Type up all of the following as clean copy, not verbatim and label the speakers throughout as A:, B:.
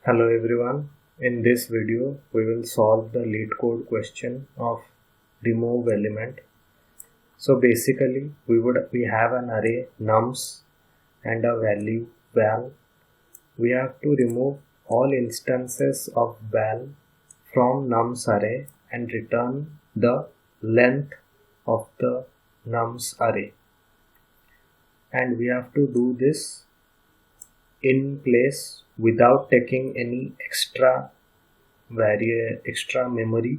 A: Hello everyone. In this video, we will solve the Leetcode question of remove element. So basically, we have an array nums and a value val. We have to remove all instances of val from nums array and return the length of the nums array. And we have to do this in place without taking any extra memory.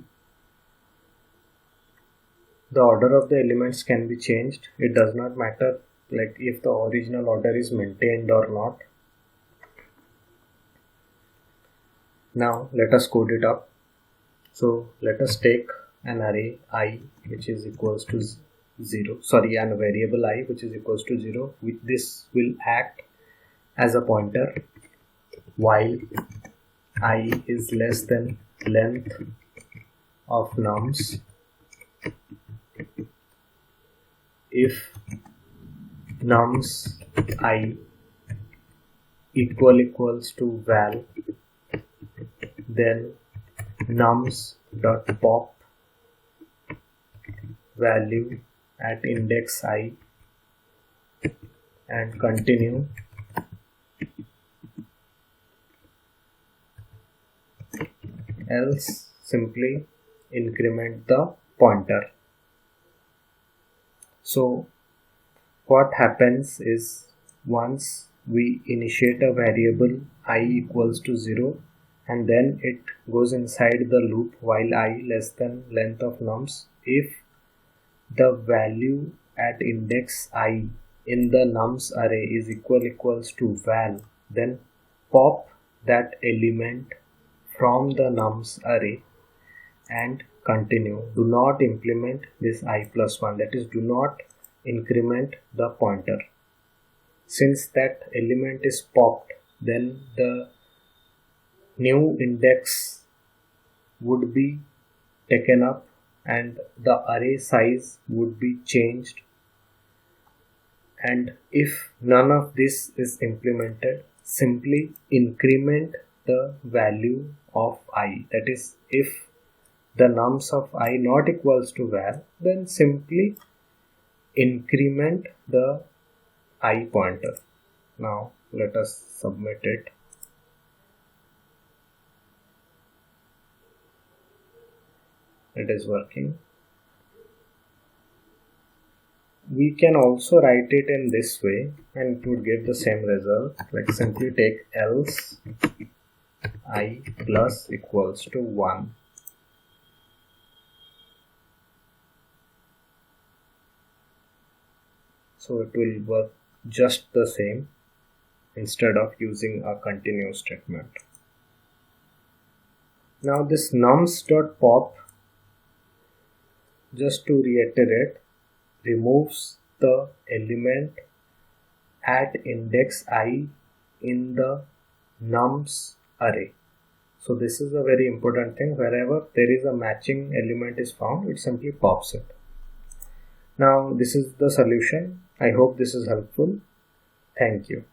A: The order of the elements can be changed. It does not matter like if the original order is maintained or not. Now let us code it up. So let us take an array I which is equals to 0, and a variable I which is equals to 0. This will act as a pointer while I is less than length of nums. If nums I equals to val, then nums dot pop value at index I and continue. Else simply increment the pointer. So what happens is once we initiate a variable I equals to 0 and then it goes inside the loop while I less than length of nums. If the value at index I in the nums array is equals to val, then pop that element from the nums array and continue. Do not implement this I plus 1, that is, do not increment the pointer. Since that element is popped, then the new index would be taken up and the array size would be changed. And if none of this is implemented, simply increment the value of I. That is, if the nums of I not equals to val, then simply increment the I pointer. Now let us submit it. It is working. We can also write it in this way and it would give the same result. Like simply take else I plus equals to 1. So it will work just the same instead of using a continue statement. Now this nums.pop, just to reiterate, removes the element at index I in the nums array. So this is a very important thing. Wherever there is a matching element is found, it simply pops it. Now this is the solution. I hope this is helpful. Thank you.